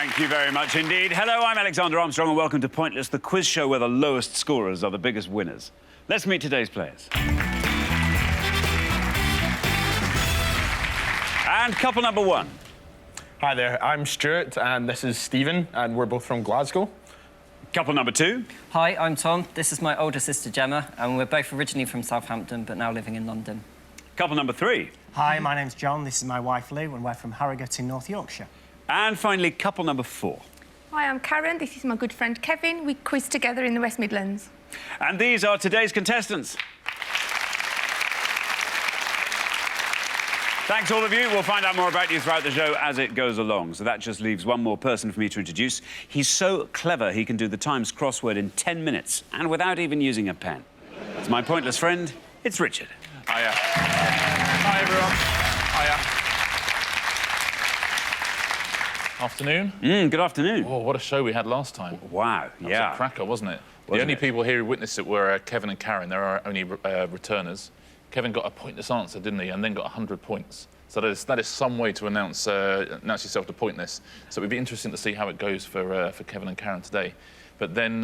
Thank you very much indeed. Hello, I'm Alexander Armstrong and welcome to Pointless, the quiz show where the lowest scorers are the biggest winners. Let's meet today's players. And couple number one. Hi there, I'm Stuart and this is Stephen and we're both from Glasgow. Couple number two. Hi, I'm Tom. This is my older sister Gemma and we're both originally from Southampton but now living in London. Couple number three. Hi, my name's John. This is my wife Lou and we're from Harrogate in North Yorkshire. And finally, couple number four. Hi, I'm Karen. This is my good friend Kevin. We quiz together in the West Midlands. And these are today's contestants. Thanks, all of you. We'll find out more about you throughout the show as it goes along. So that just leaves one more person for me to introduce. He's so clever, he can do the Times crossword in 10 minutes and without even using a pen. It's my pointless friend, it's Richard. Hiya. Hi, everyone. Hiya. Afternoon. Good afternoon. Oh, what a show we had last time. Wow, That was a cracker, wasn't it? The only people here who witnessed it were Kevin and Karen. They're our only returners. Kevin got a pointless answer, didn't he? And then got 100 points. So that is some way to announce yourself to pointless. So it would be interesting to see how it goes for Kevin and Karen today. But then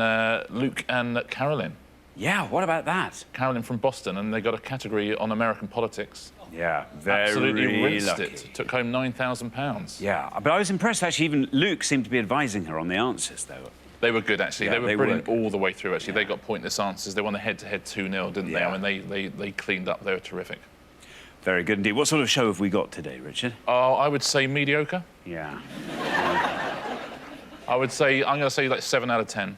Luke and Carolyn. Yeah, what about that? Carolyn from Boston, and they got a category on American politics. Yeah, very Absolutely rinsed lucky. it. Took home £9,000. Yeah, but I was impressed, actually. Even Luke seemed to be advising her on the answers, though. They were good, actually. Yeah, they were brilliant were. all the way through, actually. They got pointless answers. They won the head-to-head 2-0, didn't they? Yeah. I mean, they cleaned up. They were terrific. Very good indeed. What sort of show have we got today, Richard? Oh, I would say mediocre. Yeah. I'm going to say like 7 out of 10.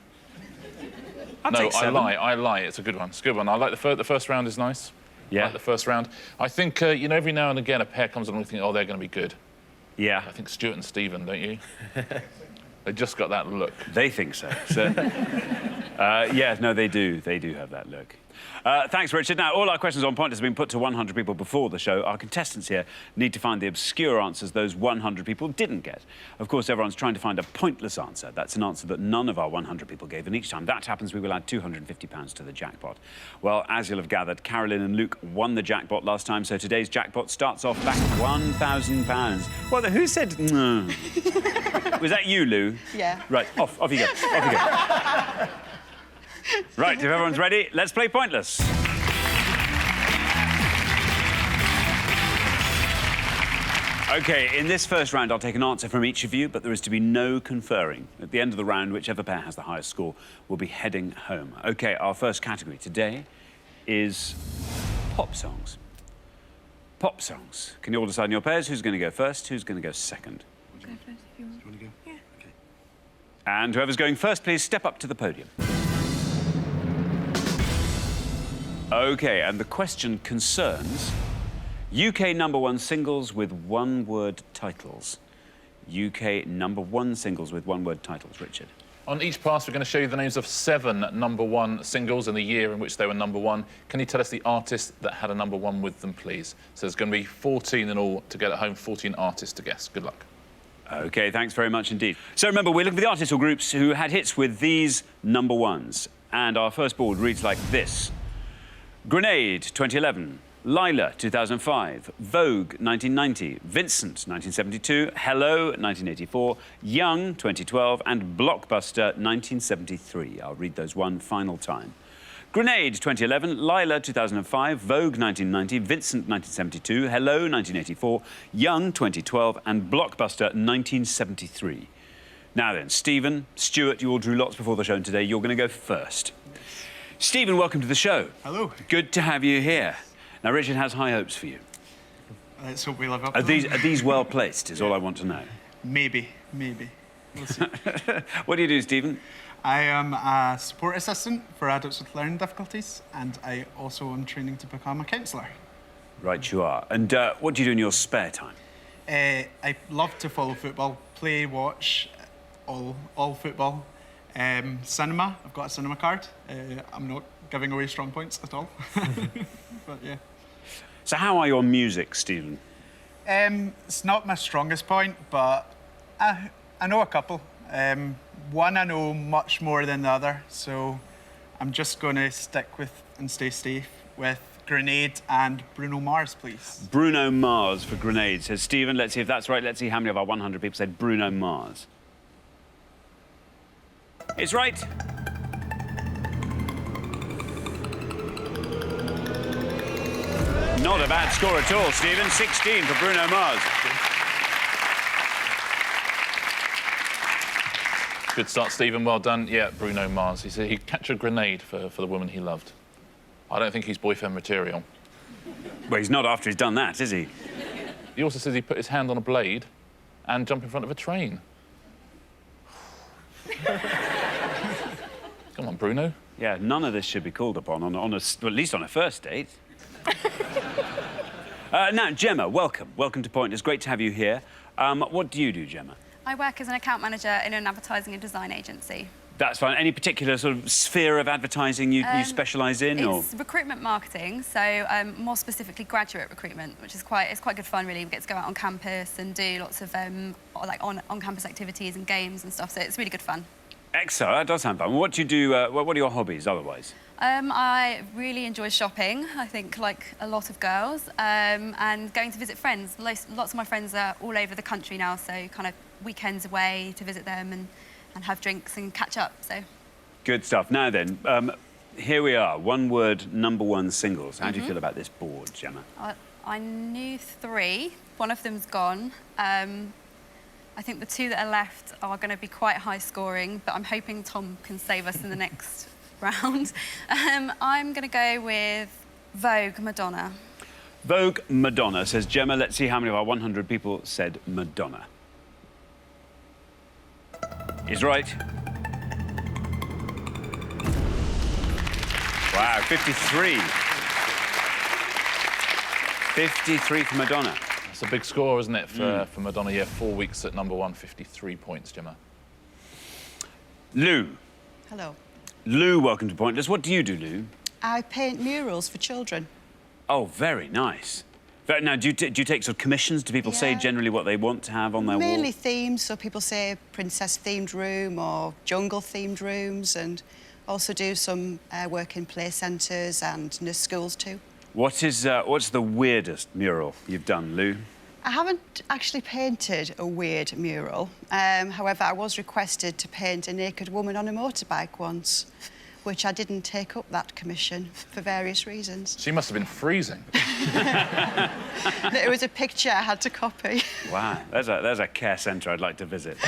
I'll take 7. I lie. It's a good one. It's a good one. I like the first round is nice. Yeah. I like the first round. I think, you know, every now and again a pair comes along and think, oh, they're going to be good. Yeah. I think Stuart and Stephen, don't you? They just got that look. They think so. Yeah, no, they do. They do have that look. Thanks, Richard. Now, all our questions on Pointless have been put to 100 people before the show. Our contestants here need to find the obscure answers those 100 people didn't get. Of course, everyone's trying to find a pointless answer. That's an answer that none of our 100 people gave, and each time that happens, we will add £250 to the jackpot. Well, as you'll have gathered, Carolyn and Luke won the jackpot last time, so today's jackpot starts off back at £1,000. Well, who said no? Was that you, Lou? Yeah. Right, off you go. Off you go. Right, if everyone's ready, let's play Pointless. OK, in this first round, I'll take an answer from each of you, but there is to be no conferring. At the end of the round, whichever pair has the highest score will be heading home. OK, our first category today is pop songs. Pop songs. Can you all decide in your pairs who's going to go first, who's going to go second? Go first if you want. Do you want to go? Yeah. OK. And whoever's going first, please step up to the podium. OK, and the question concerns UK #1 singles with one-word titles. UK #1 singles with one-word titles. Richard. On each pass, we're going to show you the names of 7 #1 singles and the year in which they were #1. Can you tell us the artist that had a #1 with them, please? So there's going to be 14 in all to get at home, 14 artists to guess. Good luck. OK, thanks very much indeed. So remember, we're looking for the artists or groups who had hits with these #1s. And our first board reads like this. Grenade, 2011. Lila, 2005. Vogue, 1990. Vincent, 1972. Hello, 1984. Young, 2012. And Blockbuster, 1973. I'll read those one final time. Grenade, 2011. Lila, 2005. Vogue, 1990. Vincent, 1972. Hello, 1984. Young, 2012. And Blockbuster, 1973. Now then, Stephen, Stuart, you all drew lots before the show, and today you're going to go first. Stephen, welcome to the show. Hello. Good to have you here. Now, Richard has high hopes for you. Let's hope we live up Are to them. these well placed, is all I want to know. Maybe. We'll see. What do you do, Stephen? I am a support assistant for adults with learning difficulties, and I also am training to become a counsellor. Right, you are. And what do you do in your spare time? I love to follow football, play, watch, all football. Cinema, I've got a cinema card. I'm not giving away strong points at all. But yeah. So how are your music, Stephen? It's not my strongest point, but I know a couple. One I know much more than the other, so I'm just going to stick with and stay safe with Grenade and Bruno Mars, please. Bruno Mars for Grenade, says Stephen. Let's see if that's right. Let's see how many of our 100 people said Bruno Mars. It's right. Not a bad score at all, Stephen. 16 for Bruno Mars. Good start, Stephen. Well done. Yeah, Bruno Mars. He said he'd catch a grenade for the woman he loved. I don't think he's boyfriend material. Well, he's not after he's done that, is he? He also says he put his hand on a blade and jump in front of a train. Come on, Bruno. Yeah, none of this should be called upon on well, at least on a first date. Now, Gemma, welcome. Welcome to Point. It's great to have you here. What do you do, Gemma? I work as an account manager in an advertising and design agency. That's fine. Any particular sort of sphere of advertising you specialise in? It's recruitment marketing, so more specifically graduate recruitment, which is quite good fun, really. We get to go out on campus and do lots of like on-campus activities and games and stuff, so it's really good fun. Excellent. That does sound fun. What do you do? What are your hobbies otherwise? I really enjoy shopping, I think, like a lot of girls, and going to visit friends. Lots of my friends are all over the country now, so kind of weekends away to visit them and have drinks and catch up, so. Good stuff. Now then, here we are, one-word #1 singles. How do you feel about this board, Gemma? I knew 3. One of them's gone. I think the 2 that are left are going to be quite high-scoring, but I'm hoping Tom can save us in the next round. I'm going to go with Vogue Madonna. Vogue Madonna, says Gemma. Let's see how many of our 100 people said Madonna. Is right. Wow, 53. 53 for Madonna. It's a big score, isn't it, for Madonna? Yeah, 4 weeks at #1, 53 points, Gemma. Lou. Hello. Lou, welcome to Pointless. What do you do, Lou? I paint murals for children. Oh, very nice. Now, do you take sort of commissions? Do people say Yeah. generally what they want to have on their wall? Mainly themes, so people say princess-themed room or jungle-themed rooms, and also do some work in play centres and in the schools too. What's the weirdest mural you've done, Lou? I haven't actually painted a weird mural. However, I was requested to paint a naked woman on a motorbike once, which I didn't take up that commission for various reasons. She must have been freezing. It was a picture I had to copy. Wow, there's a care centre I'd like to visit.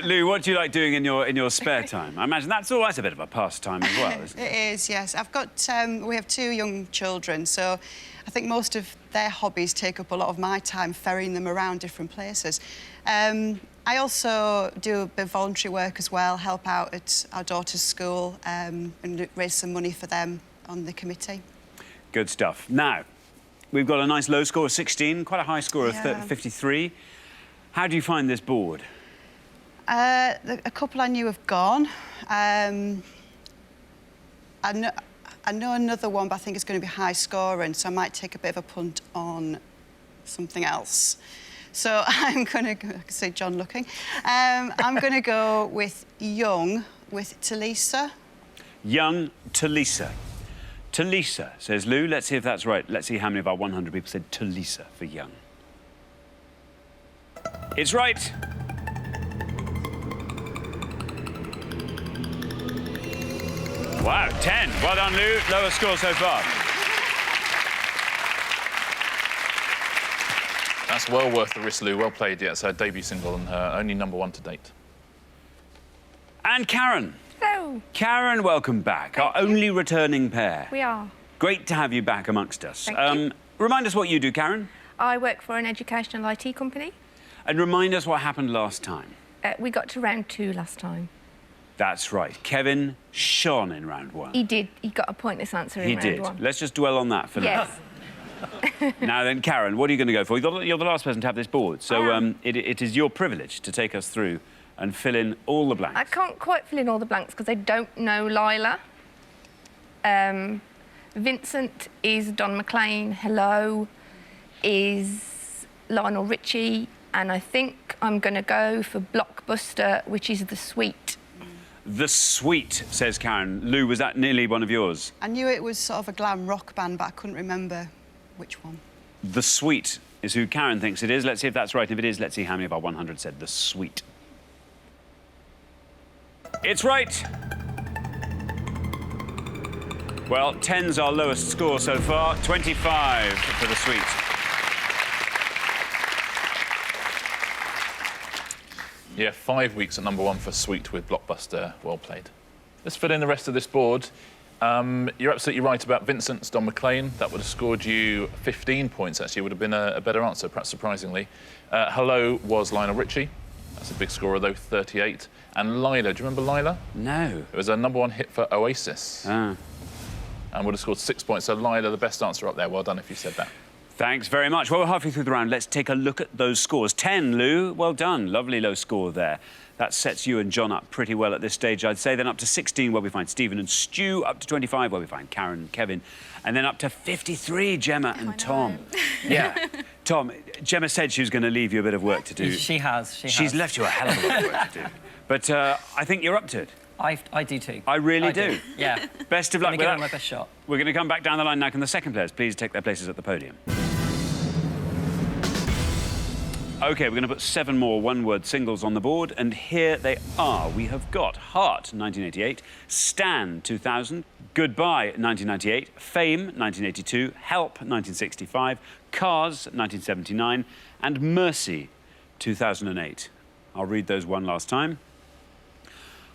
Lou, what do you like doing in your spare time? I imagine that's always a bit of a pastime as well, isn't it? It is, yes. I've got, we have 2 young children, so I think most of their hobbies take up a lot of my time ferrying them around different places. I also do a bit of voluntary work as well, help out at our daughter's school and raise some money for them on the committee. Good stuff. Now, we've got a nice low score of 16, quite a high score of 53. How do you find this board? A couple I knew have gone. I know another one, but I think it's going to be high scoring, so I might take a bit of a punt on something else. So I'm going to go, I can see John looking. I'm going to go with Young, with Talisa. Young, Talisa. Talisa, says Lou. Let's see if that's right. Let's see how many of our 100 people said Talisa for Young. It's right. Wow, 10. Well done, Lou. Lowest score so far. That's well worth the risk, Lou. Well played. Yeah, it's her debut single and her only #1 to date. And Karen. Hello. Karen, welcome back. Our only returning pair. We are. Great to have you back amongst us. Thank you. Remind us what you do, Karen. I work for an educational IT company. And remind us what happened last time. We got to round 2 last time. That's right. Kevin shone in round 1. He did. He got a pointless answer in He round did. 1. Let's just dwell on that for Yes. now. Now then, Karen, what are you going to go for? You're the last person to have this board, so it is your privilege to take us through and fill in all the blanks. I can't quite fill in all the blanks because I don't know Lila. Vincent is Don McLean. Hello is Lionel Richie. And I think I'm going to go for Blockbuster, which is The Sweet. The Sweet, says Karen. Lou, was that nearly one of yours? I knew it was sort of a glam rock band, but I couldn't remember which one. The Sweet is who Karen thinks it is. Let's see if that's right. If it is, let's see how many of our 100 said The Sweet. It's right. Well, 10's our lowest score so far. 25 for the Sweet. Yeah, 5 weeks at #1 for Sweet with Blockbuster. Well played. Let's fill in the rest of this board. You're absolutely right about Vincent's Don McLean. That would have scored you 15 points, actually. It would have been a better answer, perhaps surprisingly. Hello was Lionel Richie. That's a big scorer, though, 38. And Lila, do you remember Lila? No. It was a #1 hit for Oasis. Ah. And would have scored 6 points. So Lila, the best answer up there. Well done if you said that. Thanks very much. Well, we're halfway through the round. Let's take a look at those scores. 10, Lou. Well done. Lovely low score there. That sets you and John up pretty well at this stage, I'd say. Then up to 16, where we find Stephen and Stu. Up to 25, where we find Karen and Kevin. And then up to 53, Gemma and Tom. Yeah. Tom, Gemma said she was going to leave you a bit of work to do. She has. She's left you a hell of a lot of work to do. But I think you're up to it. I do too. I really do. Yeah. Best of luck I'm with going to give it that. my best shot. We're going to come back down the line now. Can the second players please take their places at the podium? OK, we're going to put 7 more one-word singles on the board, and here they are. We have got Heart, 1988, Stan, 2000, Goodbye, 1998, Fame, 1982, Help, 1965, Cars, 1979, and Mercy, 2008. I'll read those one last time.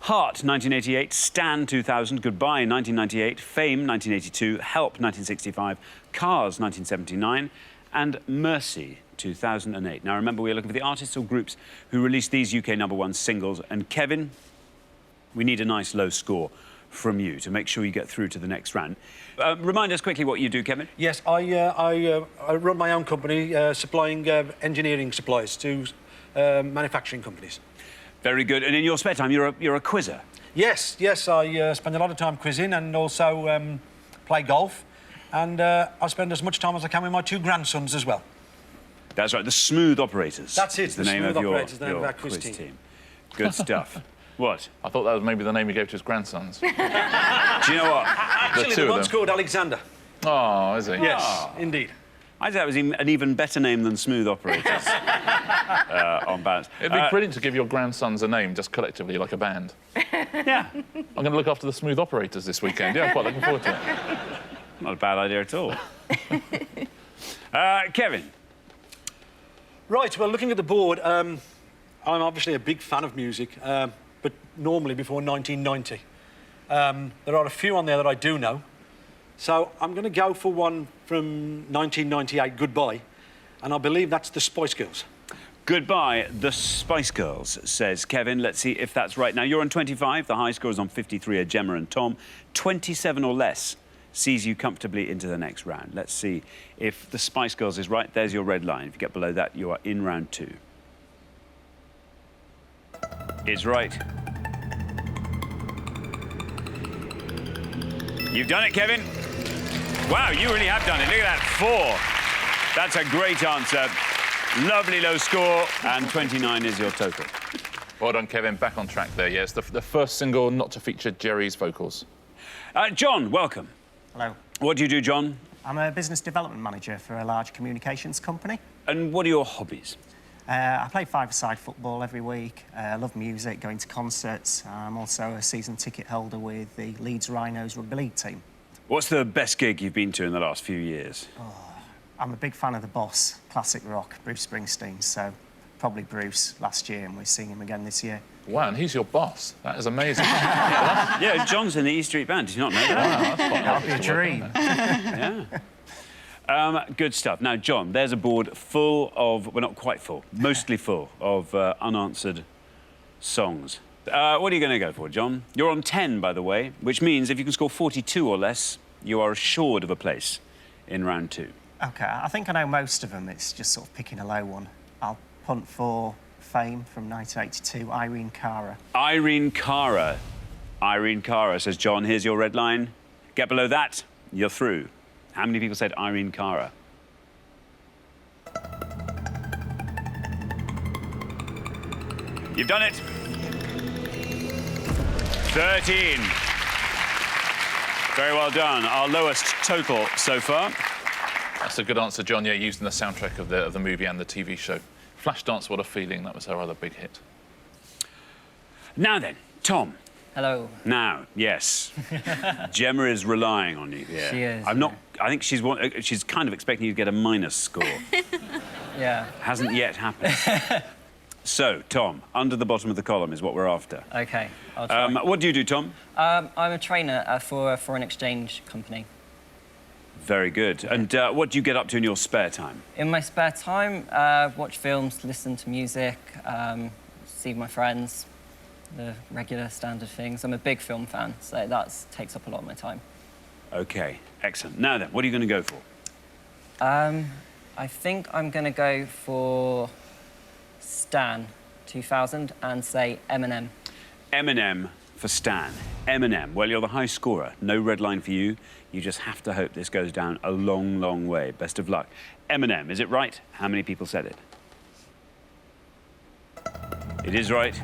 Heart, 1988, Stan, 2000, Goodbye, 1998, Fame, 1982, Help, 1965, Cars, 1979, and Mercy, 2008. Now, remember, we're looking for the artists or groups who released these UK #1 singles. And, Kevin, we need a nice low score from you to make sure you get through to the next round. Remind us quickly what you do, Kevin. Yes, I run my own company supplying engineering supplies to manufacturing companies. Very good. And in your spare time, you're a quizzer. Yes, I spend a lot of time quizzing and also play golf. And I spend as much time as I can with my 2 grandsons as well. That's right, the Smooth Operators. That's it, the name of your quiz team. Good stuff. What? I thought that was maybe the name he gave to his grandsons. Do you know what? Actually, the one's called Alexander. Oh, is he? Yes, indeed. I'd say that was an even better name than Smooth Operators, on balance. It'd be brilliant to give your grandsons a name, just collectively, like a band. Yeah. I'm going to look after the Smooth Operators this weekend. Yeah, I'm quite looking forward to it. Not a bad idea at all. Kevin. Right, well, looking at the board, I'm obviously a big fan of music, but normally before 1990. There are a few on there that I do know. So I'm going to go for one from 1998, Goodbye, and I believe that's the Spice Girls. Goodbye, the Spice Girls, says Kevin. Let's see if that's right. Now, you're on 25. The high score is on 53 are Gemma and Tom. 27 or less sees you comfortably into the next round. Let's see if the Spice Girls is right. There's your red line. If you get below that, you are in round 2. It's right. You've done it, Kevin. Wow, you really have done it. Look at that, 4. That's a great answer. Lovely low score, and 29 is your total. Well done, Kevin. Back on track there, yes. The first single not to feature Jerry's vocals. John, welcome. Hello. What do you do, John? I'm a business development manager for a large communications company. And what are your hobbies? I play 5-a-side football every week. I love music, going to concerts. I'm also a season ticket holder with the Leeds Rhinos rugby league team. What's the best gig you've been to in the last few years? I'm a big fan of the Boss, classic rock, Bruce Springsteen, so probably Bruce last year, and we're seeing him again this year. Wow, and he's your boss. That is amazing. Yeah, John's in the E Street Band. Did you not know that? Wow, that's quite That'll be a dream. Yeah. Good stuff. Now, John, there's a board full of, well, not quite full, mostly full of unanswered songs. What are you going to go for, John? You're on 10, by the way, which means if you can score 42 or less, you are assured of a place in round 2. OK, I think I know most of them. It's just sort of picking a low one. I'll punt for Fame from 1982, Irene Cara. Irene Cara. Irene Cara, says John. Here's your red line. Get below that, you're through. How many people said Irene Cara? You've done it. 13. Very well done. Our lowest total so far. That's a good answer, John. Yeah, used in the soundtrack of the movie and the TV show. Flashdance, What a Feeling. That was her other big hit. Now then, Tom, Hello. Now, yes, Gemma is relying on you. Yeah. She is, I'm not. I think she's kind of expecting you to get a minus score. Yeah. Hasn't yet happened. So, Tom, under the bottom of the column is what we're after. OK, I'll try. What do you do, Tom? I'm a trainer for a foreign exchange company. Very good. And what do you get up to in your spare time? In my spare time, watch films, listen to music, see my friends, the regular standard things. I'm a big film fan, so that takes up a lot of my time. OK, excellent. Now then, what are you going to go for? I think I'm going to go for Stan 2000 and say Eminem. Eminem for Stan. Eminem. Well, you're the high scorer. No red line for you. You just have to hope this goes down a long, long way. Best of luck. Eminem, is it right? How many people said it? It is right.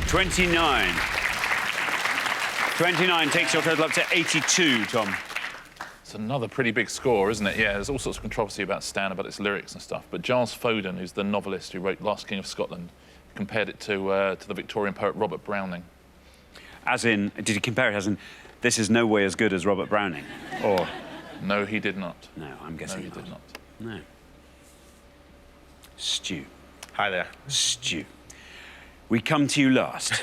29. 29 takes your total up to 82, Tom. It's another pretty big score, isn't it? Yeah, there's all sorts of controversy about Stan, about its lyrics and stuff. But Giles Foden, who's the novelist who wrote Last King of Scotland, compared it to the Victorian poet Robert Browning. As in, did he compare it as in, this is no way as good as Robert Browning? Or... No, he did not. No, I'm guessing no, he did not. No. Stu. Hi there. Stu. We come to you last.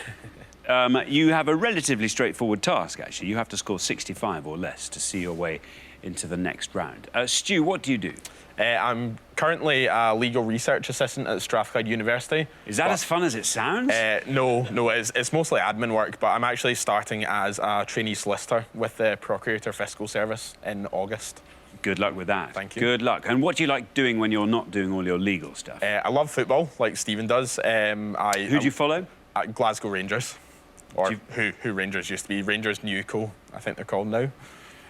You have a relatively straightforward task, actually. You have to score 65 or less to see your way into the next round. Stu, what do you do? I'm currently a legal research assistant at Strathclyde University. Is that as fun as it sounds? No, it's mostly admin work, but I'm actually starting as a trainee solicitor with the Procurator Fiscal Service in August. Good luck with that. Thank you. Good luck. And what do you like doing when you're not doing all your legal stuff? I love football, like Stephen does. Who do you follow? Glasgow Rangers. Or who Rangers used to be. Rangers Newco, I think they're called now.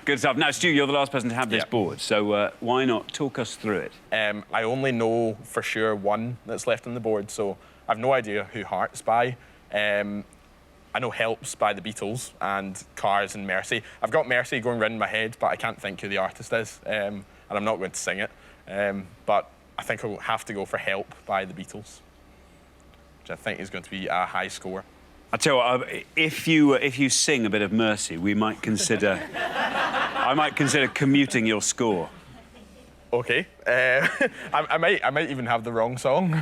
Good stuff. Now, Stu, you're the last person to have this board, so why not talk us through it? I only know for sure one that's left on the board, so I've no idea who Heart's by. I know Helps by the Beatles and Cars and Mercy. I've got Mercy going round in my head, but I can't think who the artist is, and I'm not going to sing it. But I think I'll have to go for Help by the Beatles, which I think is going to be a high score. I tell you what, if you sing a bit of Mercy, we might consider... I might consider commuting your score. OK. I might even have the wrong song.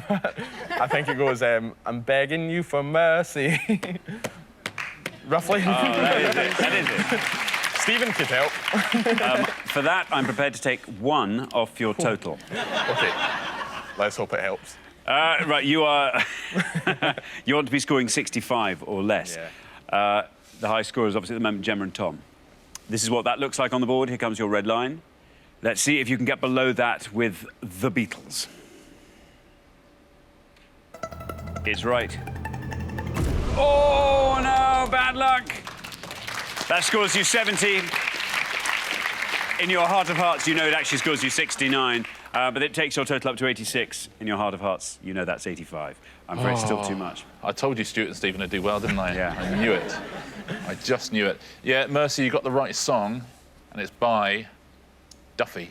I think it goes, I'm begging you for mercy. Roughly. Oh, that is it. That is it. Stephen could help. For that, I'm prepared to take 1 off your total. OK. Let's hope it helps. Right, you are... you want to be scoring 65 or less. Yeah. The high scorers, obviously, at the moment, Gemma and Tom. This is what that looks like on the board. Here comes your red line. Let's see if you can get below that with the Beatles. It's right. Oh, no, bad luck. That scores you 70. In your heart of hearts, you know it actually scores you 69. But it takes your total up to 86. In your heart of hearts, you know that's 85. I'm afraid it's still too much. I told you Stuart and Stephen would do well, didn't I? Yeah. I knew it. I just knew it. Yeah, Mercy, you got the right song, and it's by Duffy.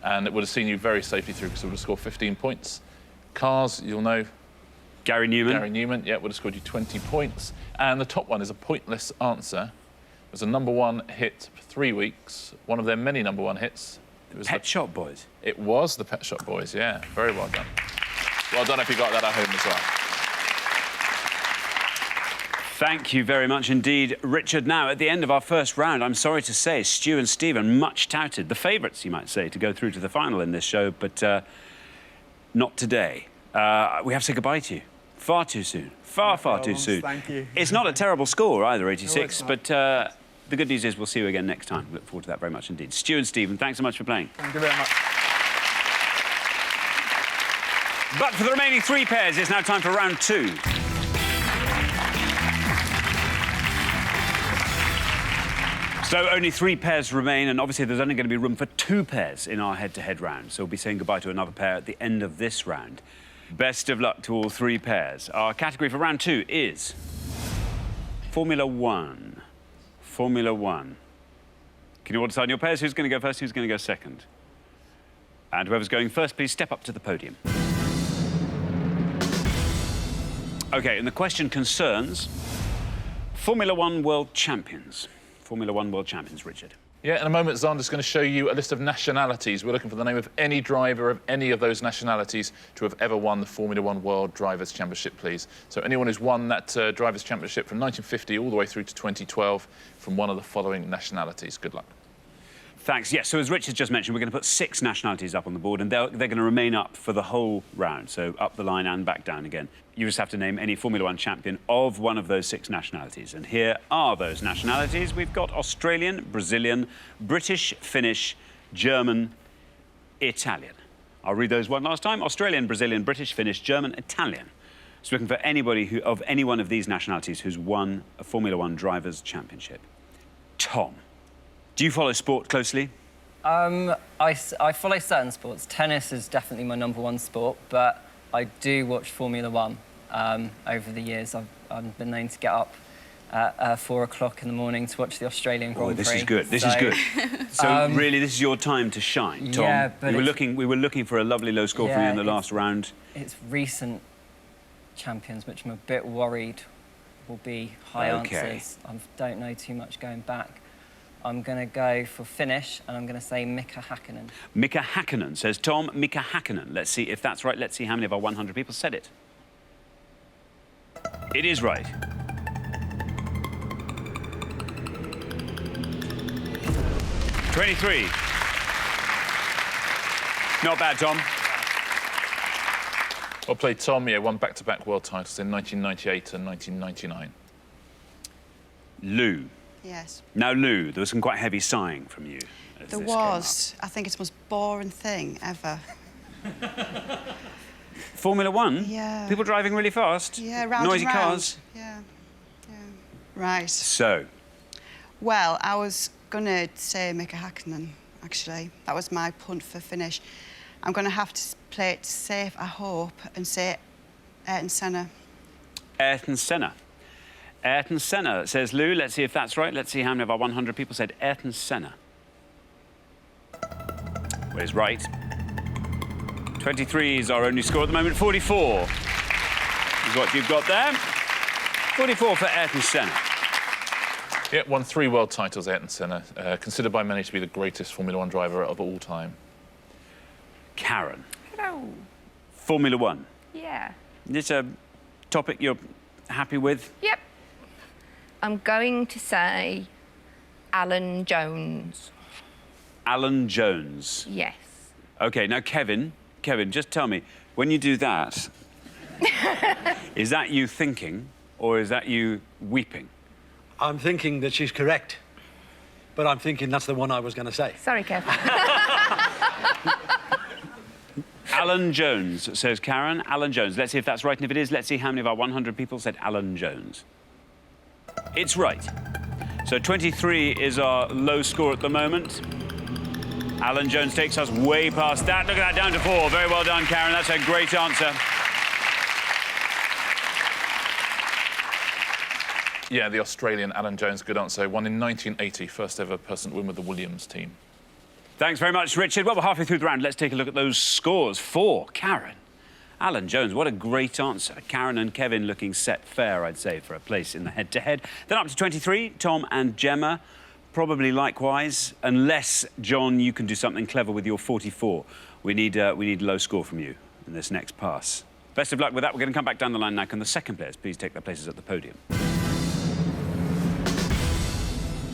And it would have seen you very safely through because it would have scored 15 points. Cars, you'll know. Gary Newman. Gary Newman, yeah, would have scored you 20 points. And the top one is a pointless answer. It was a #1 hit for 3 weeks, one of their many #1 hits. It was Pet Shop Boys. It was the Pet Shop Boys, yeah. Very well done. Well done if you got that at home as well. Thank you very much indeed, Richard. Now, at the end of our first round, I'm sorry to say, Stu and Stephen, much touted, the favourites, you might say, to go through to the final in this show, but not today. We have to say goodbye to you. Far too soon. Far too soon. Thank you. It's not a terrible score either, 86, No, but the good news is we'll see you again next time. Look forward to that very much indeed. Stu and Stephen, thanks so much for playing. Thank you very much. But for the remaining 3 pairs, it's now time for round 2. So only 3 pairs remain, and obviously there's only going to be room for 2 pairs in our head-to-head round. So we'll be saying goodbye to another pair at the end of this round. Best of luck to all 3 pairs. Our category for round 2 is Formula 1. Formula 1. Can you all decide on your pairs? Who's going to go first? Who's going to go second? And whoever's going first, please step up to the podium. OK, and the question concerns Formula One World Champions. Formula One World Champions, Richard. Yeah, in a moment, Xander's going to show you a list of nationalities. We're looking for the name of any driver of any of those nationalities to have ever won the Formula One World Drivers' Championship, please. So anyone who's won that Drivers' Championship from 1950 all the way through to 2012 from one of the following nationalities. Good luck. Thanks. Yes, so as Richard just mentioned, we're going to put 6 nationalities up on the board, and they're going to remain up for the whole round, so up the line and back down again. You just have to name any Formula One champion of one of those 6 nationalities. And here are those nationalities. We've got Australian, Brazilian, British, Finnish, German, Italian. I'll read those one last time. Australian, Brazilian, British, Finnish, German, Italian. So looking for anybody who, of any one of these nationalities who's won a Formula One Drivers' Championship. Tom, do you follow sport closely? I follow certain sports. Tennis is definitely my #1 sport, but I do watch Formula One. Over the years, I've been known to get up at 4 o'clock in the morning to watch the Australian Grand Prix. This is good. This is good. So really, this is your time to shine, Tom. Yeah, but we were looking for a lovely low score from you in the last round. It's recent champions, which I'm a bit worried will be high answers. I don't know too much going back. I'm going to go for Finnish, and I'm going to say Mika Häkkinen. Mika Häkkinen, says Tom. Mika Häkkinen. Let's see if that's right. Let's see how many of our 100 people said it. It is right. '23. Not bad, Tom. Well played, Tom. Yeah, won back-to-back world titles in 1998 and 1999. Lou. Yes. Now, Lou, there was some quite heavy sighing from you. There was. I think it's the most boring thing ever. Formula One? Yeah. People driving really fast? Yeah, round Noisy and round. cars? Yeah, yeah. Right. So? Well, I was going to say Mika Häkkinen, actually. That was my punt for finish. I'm going to have to play it safe, I hope, and say Ayrton Senna. Ayrton Senna. Ayrton Senna, says Lou. Let's see if that's right. Let's see how many of our 100 people said Ayrton Senna. Well, he's right. 23 is our only score at the moment. 44 is what you've got there. 44 for Ayrton Senna. Yeah, won 3 world titles, Ayrton Senna. Considered by many to be the greatest Formula One driver of all time. Karen. Hello. Formula One. Yeah. Is this a topic you're happy with? Yep. I'm going to say Alan Jones. Alan Jones. Yes. OK, now, Kevin, just tell me, when you do that, is that you thinking or is that you weeping? I'm thinking that she's correct, but I'm thinking that's the one I was going to say. Sorry, Kev. Alan Jones, says Karen. Alan Jones. Let's see if that's right, and if it is, let's see how many of our 100 people said Alan Jones. It's right. So 23 is our low score at the moment. Alan Jones takes us way past that. Look at that, down to 4. Very well done, Karen. That's a great answer. Yeah, the Australian Alan Jones, good answer. Won in 1980, first ever person to win with the Williams team. Thanks very much, Richard. Well, we're halfway through the round. Let's take a look at those scores. 4, Karen. Alan Jones, what a great answer. Karen and Kevin looking set fair, I'd say, for a place in the head-to-head. Then up to 23, Tom and Gemma. Probably likewise, unless, John, you can do something clever with your 44. We need a low score from you in this next pass. Best of luck with that. We're going to come back down the line now. Can the second players please take their places at the podium?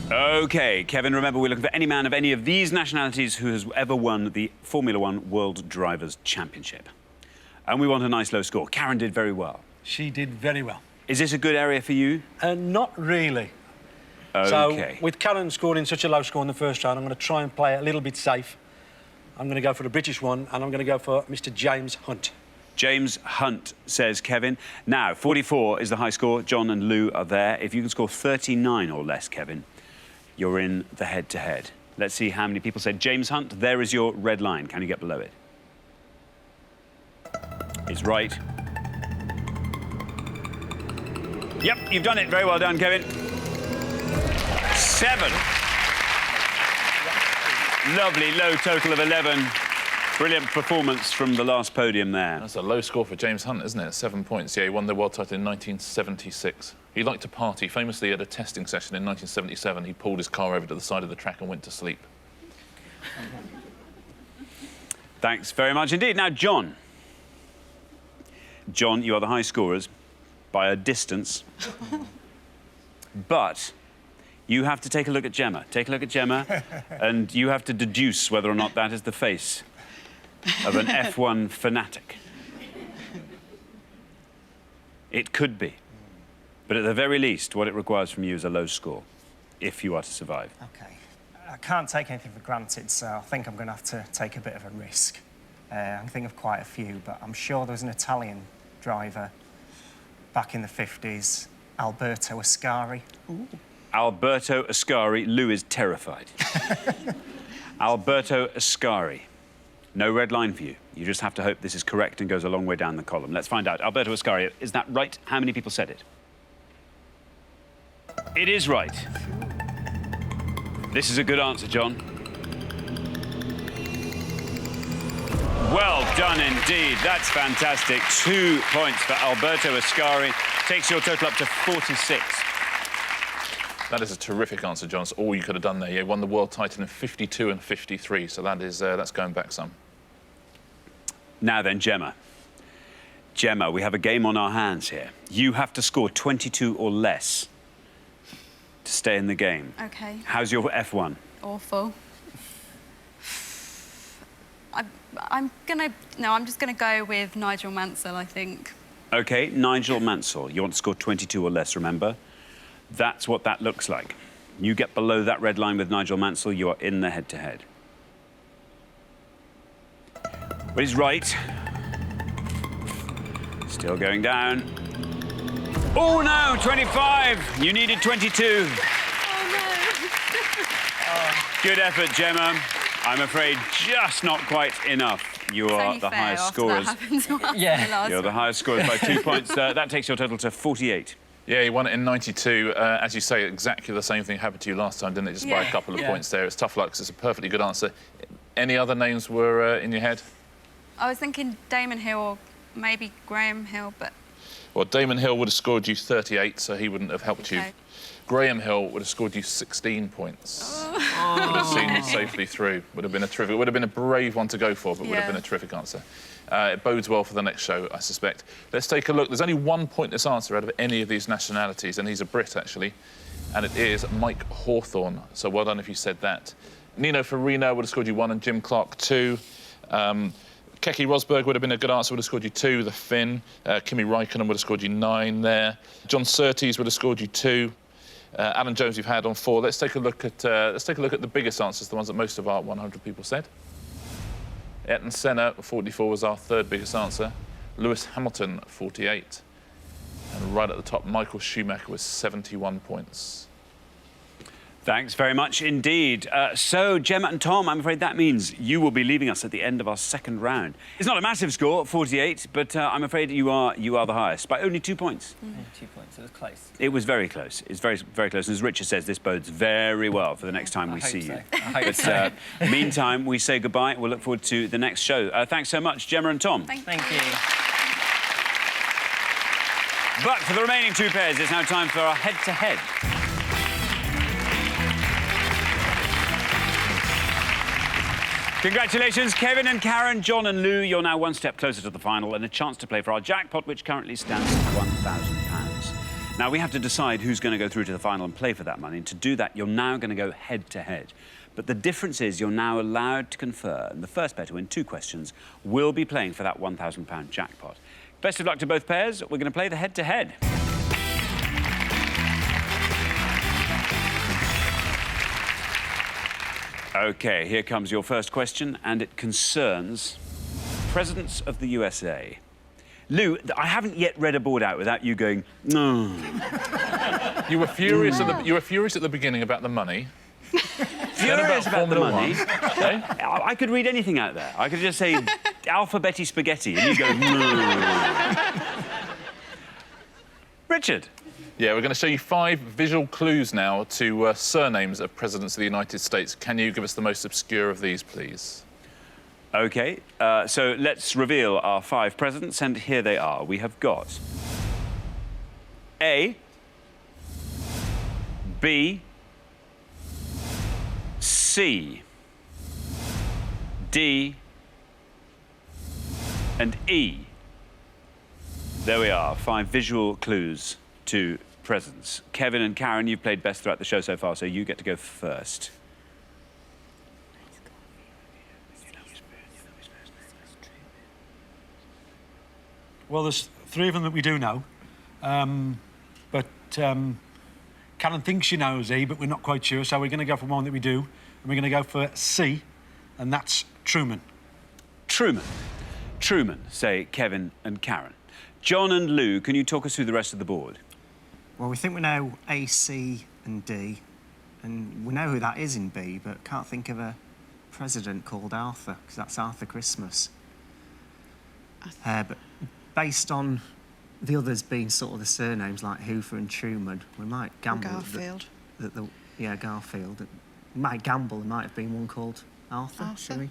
OK, Kevin, remember, we're looking for any man of any of these nationalities who has ever won the Formula One World Drivers' Championship. And we want a nice low score. Karen did very well. She did very well. Is this a good area for you? Not really. OK. So, with Karen scoring such a low score in the first round, I'm going to try and play it a little bit safe. I'm going to go for the British one, and I'm going to go for Mr. James Hunt. James Hunt, says Kevin. Now, 44 is the high score. John and Lou are there. If you can score 39 or less, Kevin, you're in the head-to-head. Let's see how many people said James Hunt. There is your red line. Can you get below it? It's right. Yep, you've done it. Very well done, Kevin. 7. Lovely low total of 11 Brilliant performance from the last podium there. That's a low score for James Hunt, isn't it? 7 points. Yeah, he won the world title in 1976. He liked to party. Famously, at a testing session in 1977, he pulled his car over to the side of the track and went to sleep. Thanks very much indeed. Now, John. John, you are the high scorers by a distance. But you have to take a look at Gemma. Take a look at Gemma, and you have to deduce whether or not that is the face of an F1 fanatic. It could be. But at the very least, what it requires from you is a low score, if you are to survive. OK. I can't take anything for granted, so I think I'm going to have to take a bit of a risk. I can think of quite a few, but I'm sure there was an Italian driver back in the 50s, Alberto Ascari. Ooh. Alberto Ascari. Lou is terrified. Alberto Ascari. No red line for you. You just have to hope this is correct and goes a long way down the column. Let's find out. Alberto Ascari, is that right? How many people said it? It is right. This is a good answer, John. Well done indeed. That's fantastic. 2 points for Alberto Ascari. Takes your total up to 46. That is a terrific answer, John. That's all you could have done there. You won the world title in 52 and 53, so that is that's going back some. Now then, Gemma. Gemma, we have a game on our hands here. You have to score 22 or less to stay in the game. OK. How's your F1? Awful. I'm just gonna go with Nigel Mansell, I think. OK, Nigel Mansell. You want to score 22 or less, remember? That's what that looks like. You get below that red line with Nigel Mansell, you are in the head-to-head. But he's right. Still going down. Oh, no, 25. You needed 22. Good effort, Gemma. I'm afraid just not quite enough. You are the highest scorers. Yeah. You're the highest scorers by 2 points. That takes your total to 48. Yeah, he won it in 92. As you say, exactly the same thing happened to you last time, didn't it? Just by a couple of points there. It's tough luck because it's a perfectly good answer. Any other names were in your head? I was thinking Damon Hill or maybe Graham Hill, but... Well, Damon Hill would have scored you 38, so he wouldn't have helped you. Graham Hill would have scored you 16 points. Would have seen it safely through. Would have been a terrific... Would have been a brave one to go for, but would have been a terrific answer. It bodes well for the next show, I suspect. Let's take a look. There's only one pointless answer out of any of these nationalities, and he's a Brit, actually, and it is Mike Hawthorne. So well done if you said that. Nino Farina would have scored you 1 and Jim Clark 2. Keke Rosberg would have been a good answer, would have scored you 2, the Finn. Kimi Räikkönen would have scored you 9 there. John Surtees would have scored you 2. Alan Jones you've had on 4. Let's take a look at the biggest answers, the ones that most of our 100 people said. Ayrton Senna, 44, was our third biggest answer. Lewis Hamilton, 48. And right at the top, Michael Schumacher with 71 points. Thanks very much indeed. So, Gemma and Tom, I'm afraid that means you will be leaving us at the end of our second round. It's not a massive score, 48, but I'm afraid you are the highest by only 2 points. 2 points. It was close. It was very close. It's very, very close. And as Richard says, this bodes very well for the next time we see you. I hope so. Meantime, we say goodbye. We'll look forward to the next show. Thanks so much, Gemma and Tom. Thank you. But for the remaining 2 pairs, it's now time for our head-to-head. Congratulations, Kevin and Karen, John and Lou. You're now 1 step closer to the final and a chance to play for our jackpot, which currently stands at £1,000. Now, we have to decide who's going to go through to the final and play for that money. And to do that, you're now going to go head-to-head. But the difference is you're now allowed to confer, and the first pair to win 2 questions will be playing for that £1,000 jackpot. Best of luck to both pairs. We're going to play the head-to-head. OK, here comes your first question, and it concerns presidents of the USA. Lou, I haven't yet read a board out without you going, no. You were furious at the beginning about the money. Furious about the money? I could read anything out there. I could just say, alphabeti spaghetti, and you go, no. Richard. Yeah, we're going to show you 5 visual clues now to surnames of presidents of the United States. Can you give us the most obscure of these, please? OK, so let's reveal our 5 presents, and here they are. We have got A, B, C, D, and E. There we are, 5 visual clues to presents. Kevin and Karen, you've played best throughout the show so far, so you get to go first. Well, there's 3 of them that we do know. But Karen thinks she knows E, but we're not quite sure, so we're going to go for one that we do. And we're going to go for C, and that's Truman. Truman. Truman, say Kevin and Karen. John and Lou, can you talk us through the rest of the board? Well, we think we know A, C and D, and we know who that is in B, but can't think of a president called Arthur, because that's Arthur Christmas. But based on the others being sort of the surnames like Hoover and Truman, we might gamble Garfield. Yeah, Garfield. We might gamble there might have been one called Arthur. Shall we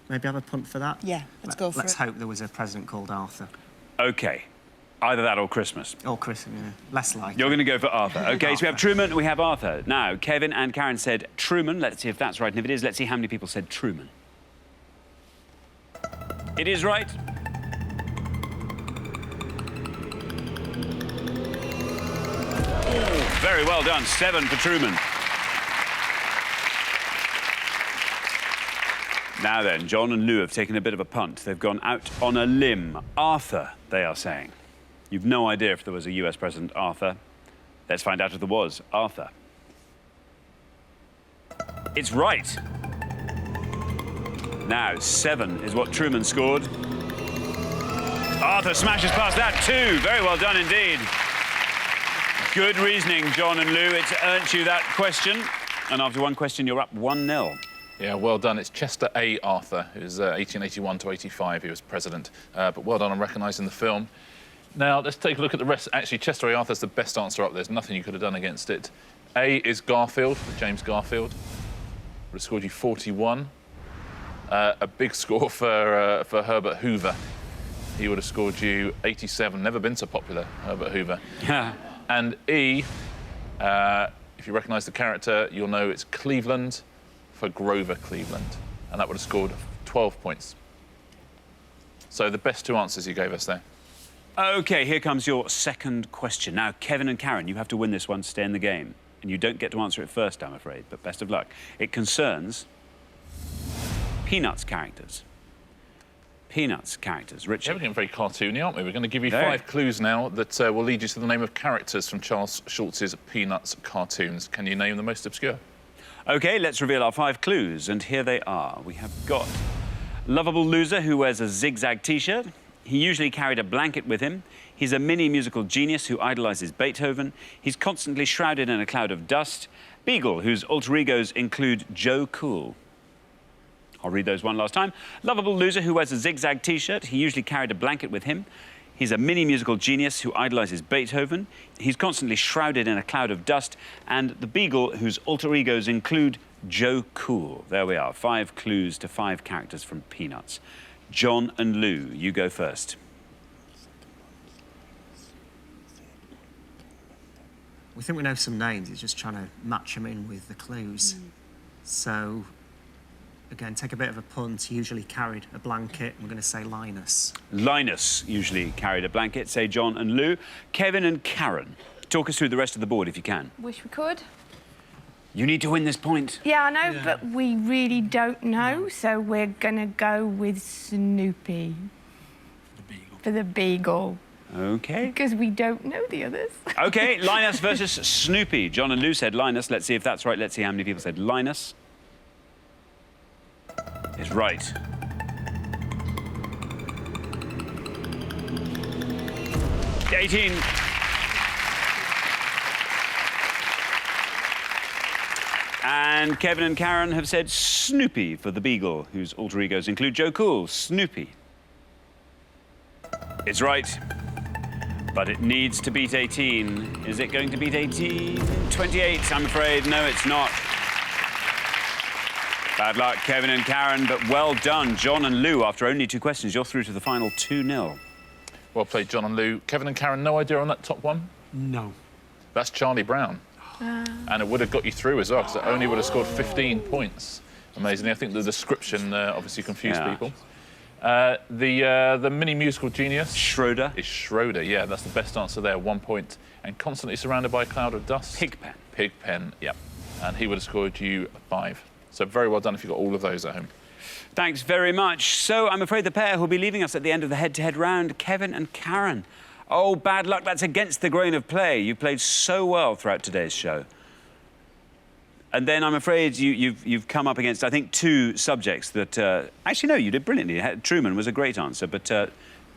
maybe have a punt for that? Yeah, let's go for Let's it. hope there was a president called Arthur. OK, either that or Christmas. Or Christmas, yeah. Less likely. You're going to go for Arthur. OK, so we have Truman and we have Arthur. Now, Kevin and Karen said Truman. Let's see if that's right, and if it is, let's see how many people said Truman. It is right. Very well done. 7 for Truman. Now then, John and Lou have taken a bit of a punt. They've gone out on a limb. Arthur, they are saying. You've no idea if there was a US president, Arthur. Let's find out if there was. Arthur. It's right. Now, 7 is what Truman scored. Arthur smashes past that, 2. Very well done indeed. Good reasoning, John and Lou. It's earned you that question. And after one question, you're up 1-0. Yeah, well done. It's Chester A. Arthur, who's 1881 to 85. He was president. But well done on recognising the film. Now, let's take a look at the rest. Actually, Chester A. Arthur's the best answer up. There's nothing you could have done against it. A is Garfield, James Garfield. Would have scored you 41. A big score for Herbert Hoover. He would have scored you 87. Never been so popular, Herbert Hoover. And E, if you recognise the character, you'll know it's Cleveland for Grover Cleveland. And that would have scored 12 points. So the best 2 answers you gave us there. OK, here comes your second question. Now, Kevin and Karen, you have to win this one to stay in the game. And you don't get to answer it first, I'm afraid, but best of luck. It concerns Peanuts characters. Peanuts characters. Richard. Yeah, we're getting very cartoony, aren't we? We're going to give you 5 clues now that will lead you to the name of characters from Charles Schulz's Peanuts cartoons. Can you name the most obscure? OK, let's reveal our 5 clues, and here they are. We have got lovable loser who wears a zigzag T-shirt. He usually carried a blanket with him. He's a mini musical genius who idolises Beethoven. He's constantly shrouded in a cloud of dust. Beagle, whose alter egos include Joe Cool. I'll read those one last time. Lovable loser who wears a zigzag T-shirt. He usually carried a blanket with him. He's a mini musical genius who idolises Beethoven. He's constantly shrouded in a cloud of dust. And the Beagle, whose alter egos include Joe Cool. There we are, 5 clues to 5 characters from Peanuts. John and Lou, you go first. We think we know some names. It's just trying to match them in with the clues. So, again, take a bit of a punt. Usually carried a blanket. I'm going to say Linus. Linus usually carried a blanket, say John and Lou. Kevin and Karen, talk us through the rest of the board if you can. Wish we could. You need to win this point. Yeah, I know, but we really don't know, so we're going to go with Snoopy. For the Beagle. OK. Because we don't know the others. OK, Linus versus Snoopy. John and Lou said Linus. Let's see if that's right. Let's see how many people said Linus. Is right. $18. And Kevin and Karen have said Snoopy for the Beagle, whose alter egos include Joe Cool. Snoopy. It's right. But it needs to beat 18. Is it going to beat 18? 28, I'm afraid. No, it's not. Bad luck, Kevin and Karen, but well done, John and Lou. After only 2 questions, you're through to the final 2-0. Well played, John and Lou. Kevin and Karen, no idea on that top one? No. That's Charlie Brown. And it would have got you through as well, because it only would have scored 15 points. Amazingly. I think the description obviously confused people. The mini musical genius... Schroeder. Is Schroeder, yeah. That's the best answer there, 1 point. And constantly surrounded by a cloud of dust. Pigpen. Pigpen, yeah. And he would have scored you 5. So very well done if you got all of those at home. Thanks very much. So I'm afraid the pair who'll be leaving us at the end of the head-to-head round, Kevin and Karen. Oh, bad luck. That's against the grain of play. You played so well throughout today's show. And then I'm afraid you've come up against, I think, 2 subjects that... actually, no, you did brilliantly. Truman was a great answer, but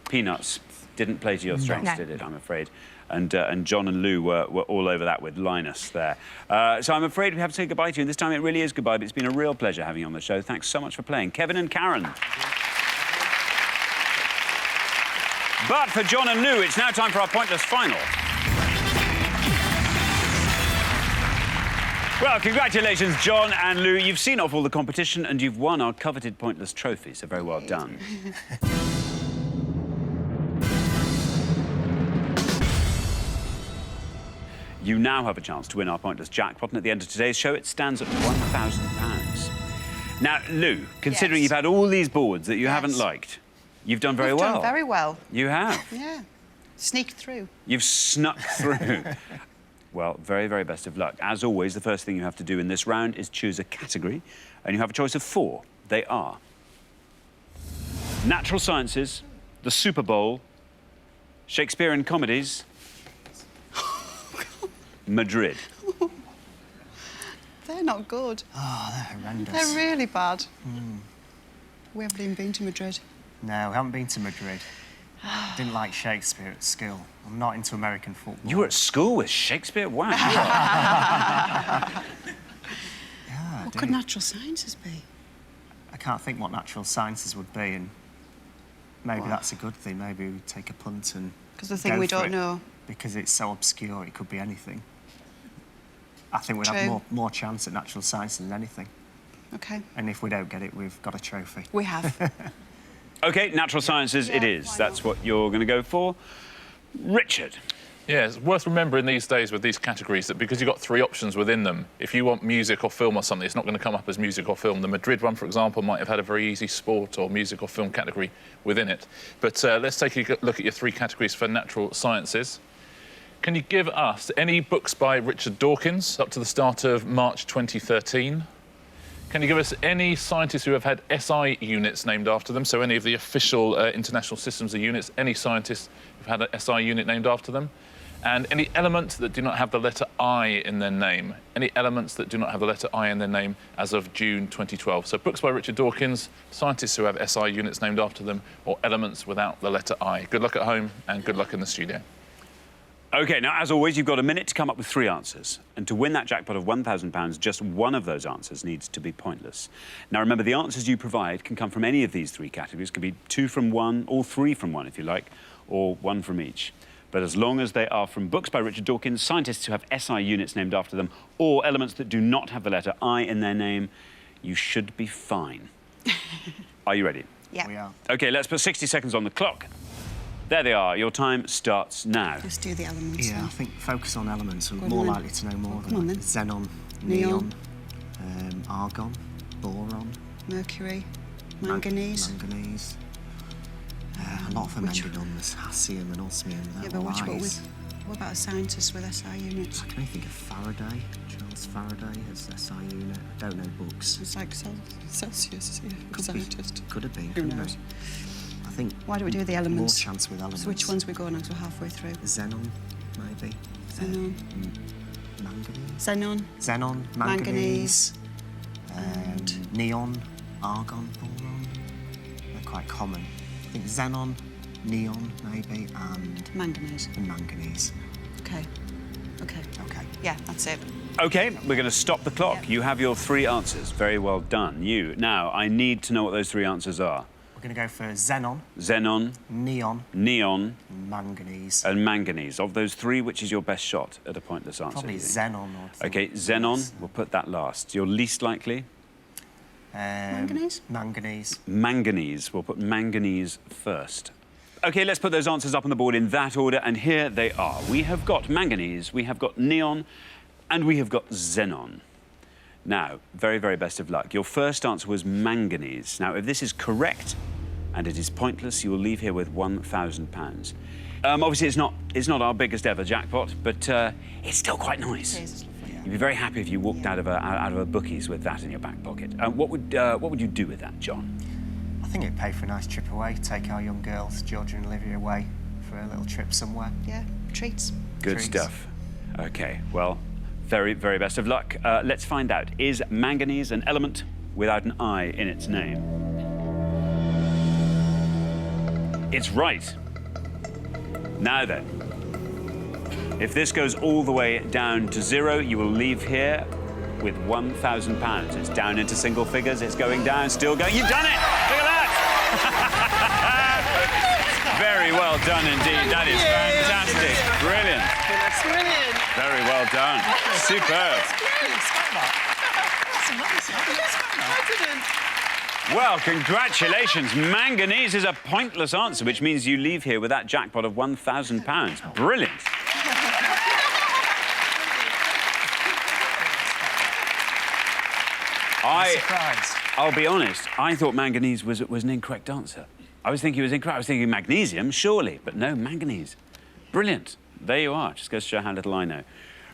Peanuts didn't play to your strengths, did it, I'm afraid. And John and Lou were all over that with Linus there. So I'm afraid we have to say goodbye to you. And this time it really is goodbye, but it's been a real pleasure having you on the show. Thanks so much for playing. Kevin and Karen. But for John and Lou, it's now time for our pointless final. Well, congratulations, John and Lou. You've seen off all the competition and you've won our coveted pointless trophy, so very well done. You now have a chance to win our pointless jackpot, and at the end of today's show, it stands at £1,000. Now, Lou, considering you've had all these boards that you haven't liked, you've done very well. Done very well. You have. Yeah. Sneaked through. You've snuck through. Well, very, very best of luck. As always, the first thing you have to do in this round is choose a category, and you have a choice of 4. They are natural sciences, the Super Bowl, Shakespearean comedies, Madrid. They're not good. Oh, they're horrendous. They're really bad. We haven't even been to Madrid. No, we haven't been to Madrid. Didn't like Shakespeare at school. I'm not into American football. You were at school with Shakespeare? Wow. Yeah, What could natural sciences be? I can't think what natural sciences would be, and maybe that's a good thing. Maybe we take a punt and Because the thing we don't know. Because it's so obscure, it could be anything. I think we'd have more chance at natural science than anything. OK. And if we don't get it, we've got a trophy. We have. OK, natural sciences it is. That's what you're going to go for. Richard. Yeah, it's worth remembering these days with these categories that because you've got 3 options within them, if you want music or film or something, it's not going to come up as music or film. The Madrid one, for example, might have had a very easy sport or music or film category within it. But let's take a look at your 3 categories for natural sciences. Can you give us any books by Richard Dawkins up to the start of March 2013? Can you give us any scientists who have had SI units named after them, so any of the official international systems of units, any scientists who've had an SI unit named after them? And any elements that do not have the letter I in their name. Any elements that do not have the letter I in their name as of June 2012. So books by Richard Dawkins, scientists who have SI units named after them, or elements without the letter I. Good luck at home and good luck in the studio. OK, now, as always, you've got a minute to come up with 3 answers. And to win that jackpot of £1,000, just one of those answers needs to be pointless. Now, remember, the answers you provide can come from any of these 3 categories. It could be 2 from 1, or 3 from 1, if you like, or 1 from each. But as long as they are from books by Richard Dawkins, scientists who have SI units named after them, or elements that do not have the letter I in their name, you should be fine. Are you ready? Yeah. We are. OK, let's put 60 seconds on the clock. There they are. Your time starts now. Let's do the elements. Yeah, I think focus on elements. We're more likely to know more Come on, than then. xenon, Neon. argon, boron, Mercury, manganese. manganese. A lot of them ended on this hassium and osmium. Yeah, but what about a scientist with SI units? I can only think of Faraday. Charles Faraday has SI unit. I don't know books. It's like Celsius, yeah, scientist. Could have been. Who couldn't knows? it? I think. Why don't we do the elements? More chance with elements. So which ones are we going on? So halfway through. Xenon, maybe. Xenon. Manganese. Xenon. Xenon, manganese. Neon, argon, boron. They're quite common. I think xenon, neon, maybe, and Manganese. manganese. OK. OK. Okay. Yeah, that's it. OK, we're going to stop the clock. Yeah. You have your 3 answers. Very well done. You. Now, I need to know what those 3 answers are. We're going to go for xenon, Xenon, neon, neon, manganese. and manganese. Of those 3, which is your best shot at a pointless answer? Probably do you think? xenon. OK, xenon, we'll put that last. Your least likely? Manganese? Manganese. Manganese. We'll put manganese first. OK, let's put those answers up on the board in that order, and here they are. We have got manganese, we have got neon, and we have got xenon. Now, very, very best of luck. Your first answer was manganese. Now, if this is correct, and it is pointless, you will leave here with £1,000. Obviously, it's not our biggest ever jackpot, but it's still quite nice. You'd be very happy if you walked out of a bookies with that in your back pocket. What would you do with that, John? I think it'd pay for a nice trip away. Take our young girls, Georgia and Olivia, away for a little trip somewhere. Yeah, treats. Good Treats. stuff. OK, well, very, very best of luck. Let's find out. Is manganese an element without an I in its name? It's right. Now then, if this goes all the way down to 0, you will leave here with £1,000. It's down into single figures. It's going down, still going. You've done it! Look at that! Very well done indeed. That is fantastic. Brilliant. That's brilliant. Very well done. Superb. Well, congratulations. Manganese is a pointless answer, which means you leave here with that jackpot of £1,000. Brilliant. I'll be honest, I thought manganese was an incorrect answer. I was thinking it was incorrect. I was thinking magnesium, surely, but no, manganese. Brilliant. There you are. Just goes to show how little I know.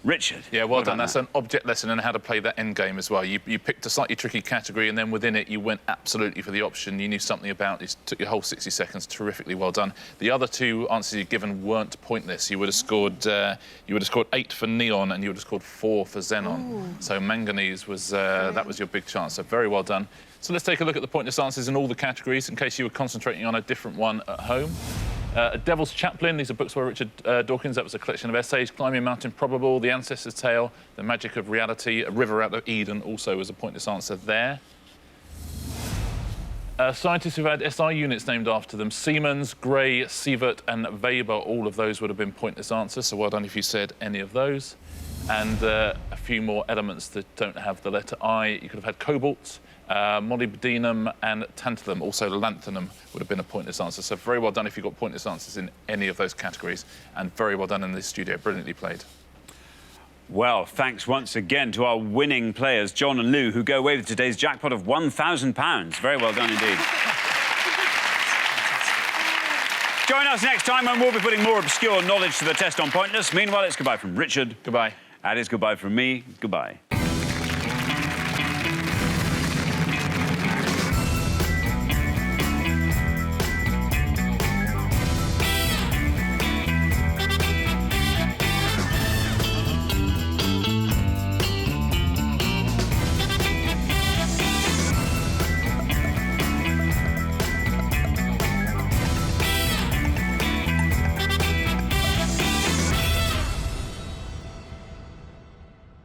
Richard. Yeah, well done. That's an object lesson in how to play that end game as well. You picked a slightly tricky category, and then within it, you went absolutely for the option you knew something about. It took your whole 60 seconds. Terrifically well done. The other two answers you'd given weren't pointless. You would have scored 8 for neon, and you would have scored 4 for xenon. Ooh. So manganese was that was your big chance. So very well done. So let's take a look at the pointless answers in all the categories, in case you were concentrating on a different one at home. A Devil's Chaplain, these are books by Richard Dawkins. That was a collection of essays. Climbing Mount Improbable, The Ancestor's Tale, The Magic of Reality, A River Out of Eden also was a pointless answer there. Scientists who've had SI units named after them, Siemens, Gray, Sievert and Weber, all of those would have been pointless answers, so well done if you said any of those. And a few more elements that don't have the letter I. You could have had cobalt, molybdenum and tantalum, also lanthanum would have been a pointless answer. So very well done if you got pointless answers in any of those categories, and very well done in this studio. Brilliantly played. Well, thanks once again to our winning players, John and Lou, who go away with today's jackpot of £1,000. Very well done indeed. Join us next time when we'll be putting more obscure knowledge to the test on Pointless. Meanwhile, it's goodbye from Richard. Goodbye. That is goodbye from me. Goodbye.